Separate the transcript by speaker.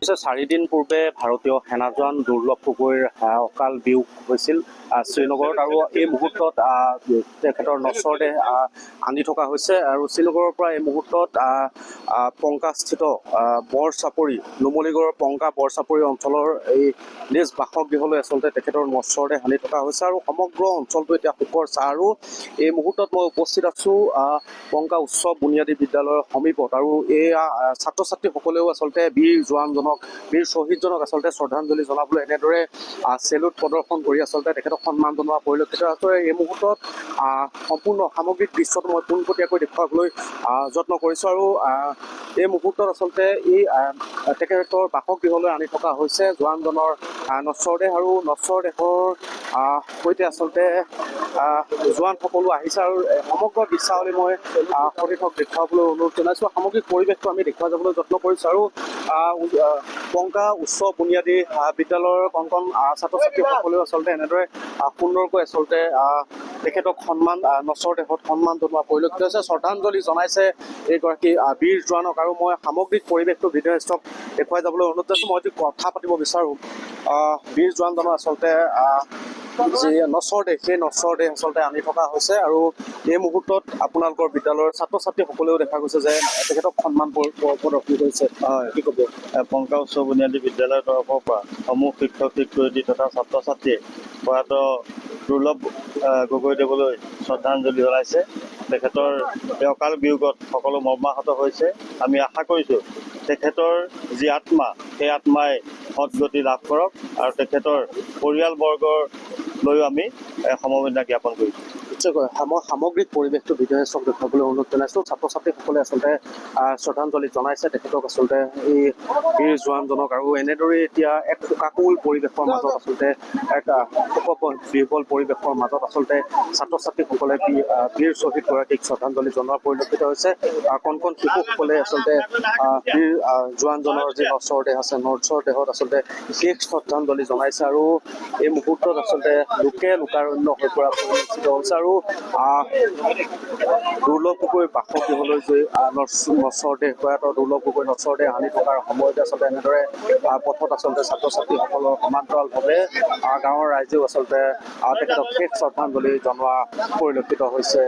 Speaker 1: 4 দিন পূৰ্বে ভাৰতীয় সেনা জোৱান দুৰ্লভ গগৈৰ অকাল বিয়োগ হৈছিল শ্ৰীনগৰত আৰু এই মুহূৰ্তত তেখেতৰ নশ্বৰ দেহ আনি থকা হৈছে আৰু শ্ৰীনগৰৰ পৰা এই মুহূৰ্তত পংকাস্থিত বৰচাপৰি নুমলীগড়ৰ পংকা বৰচাপৰি অঞ্চলৰ এই নিজ বাসগৃহলৈ আচলতে তেখেতৰ নশ্বৰ দেহ আনি থকা হৈছে আৰু সমগ্ৰ অঞ্চলটো এতিয়া শোকৰ ছাঁ আৰু এই মুহূৰ্তত মই উপস্থিত আছোঁ পংকা উচ্চ বুনিয়াদী বিদ্যালয়ৰ সমীপত আৰু এই ছাত্ৰ ছাত্ৰীসকলেও আচলতে বীৰ জোৱানজনক বীৰ শ্বহীদজনক আচলতে শ্ৰদ্ধাঞ্জলি জনাবলৈ এনেদৰে চেলুট প্ৰদৰ্শন কৰি আচলতে তেখেতক সন্মান জনোৱা পৰিলক্ষিত আছে। এই মুহূৰ্তত সম্পূৰ্ণ সামগ্ৰিক দৃশ্যটো মই পোনপটীয়াকৈ দেখুৱাবলৈ যত্ন কৰিছোঁ আৰু এই মুহূৰ্তত আচলতে এই তেখেতৰ বাসগৃহলৈ আনি থকা হৈছে জোৱানজনৰ নশ্বৰ দেহ আৰু নশ্বৰ দেহৰ সৈতে আচলতে জোৱানসকলো আহিছে আৰু সমগ্ৰ দৃশ্যাৱলী মই সতীৰ্থক দেখুৱাবলৈ অনুৰোধ জনাইছোঁ। সামগ্ৰিক পৰিৱেশটো আমি দেখুৱাই যাবলৈ যত্ন কৰিছোঁ আৰু পংকা উচ্চ বুনিয়াদী বিদ্যালয়ৰ কণ ছাত্ৰ ছাত্ৰীসকলেও আচলতে এনেদৰে সুন্দৰকৈ আচলতে তেখেতক সন্মান নশ্বৰ দেহত সন্মান জনোৱা পৰিলক্ষিত হৈছে, শ্ৰদ্ধাঞ্জলি জনাইছে এইগৰাকী বীৰ জোৱানক আৰু মই সামগ্ৰিক পৰিৱেশটো ভিডিঅ' ষ্টক দেখুৱাই যাবলৈ অনুৰোধ জনাইছোঁ। মই যদি কথা পাতিব বিচাৰোঁ বীৰ জোৱানজনৰ আচলতে যি নশ্বৰ দেহ সেই নশ্বৰ দেহ আচলতে আনি থকা হৈছে আৰু এই মুহূৰ্তত আপোনালোকৰ বিদ্যালয়ৰ ছাত্ৰ ছাত্ৰীসকলেও দেখা গৈছে যে তেখেতক সন্মান প্ৰদৰ্শন কৰিছে। কি ক'ব?
Speaker 2: পংকা উচ্চ বুনিয়াদী বিদ্যালয়ৰ তৰফৰ পৰা সমূহ শিক্ষক শিক্ষয়িত্ৰী তথা ছাত্ৰ ছাত্ৰীয়ে প্ৰয়াত দুৰ্লভ গগৈদেৱলৈ শ্ৰদ্ধাঞ্জলি জনাইছে। তেখেতৰ এই অকাল বিয়োগত সকলো মৰ্মাহত হৈছে। আমি আশা কৰিছোঁ তেখেতৰ যি আত্মা সেই আত্মাই সদগতি লাভ কৰক আৰু তেখেতৰ পৰিয়ালবৰ্গৰ লৈও আমি সমবেদনা জ্ঞাপন কৰিছোঁ।
Speaker 1: নিশ্চয়কৈ মই সামগ্ৰিক পৰিৱেশটো ভিডিঅ' ষ্টক দেখুৱাবলৈ অনুৰোধ জনাইছোঁ। ছাত্ৰ ছাত্ৰীসকলে আচলতে শ্ৰদ্ধাঞ্জলি জনাইছে তেখেতক আচলতে এই বীৰ জোৱানজনক আৰু এনেদৰে এতিয়া এক শোকাকুল পৰিৱেশৰ মাজত আচলতে এক বিহ্বল পৰিৱেশৰ মাজত আচলতে ছাত্ৰ ছাত্ৰীসকলে বীৰ শ্বহীদগৰাকীক শ্ৰদ্ধাঞ্জলি জনোৱা পৰিলক্ষিত হৈছে। কণ শিশুসকলে আচলতে বীৰ জোৱানজনৰ যি নশ্বৰ দেহ আছে নশ্বৰ দেহত আচলতে শেষ শ্ৰদ্ধাঞ্জলি জনাইছে আৰু এই মুহূৰ্তত আচলতে লোকে লোকাৰণ্য হৈ পৰা পৰিলক্ষিত হৈছে আৰু দুৰ্লভ গগৈ বাসগৃহলৈ যি নশ্বৰ দেহ প্ৰয়াত দুৰ্লভ গগৈ নশ্বৰ দেহ আনি থকাৰ সময়তে আচলতে এনেদৰে পথত আচলতে ছাত্ৰ ছাত্ৰীসকলৰ সমান্তৰালভাৱে গাঁৱৰ ৰাইজেও আচলতে তেখেতক শেষ শ্ৰদ্ধাঞ্জলি জনোৱা পৰিলক্ষিত হৈছে।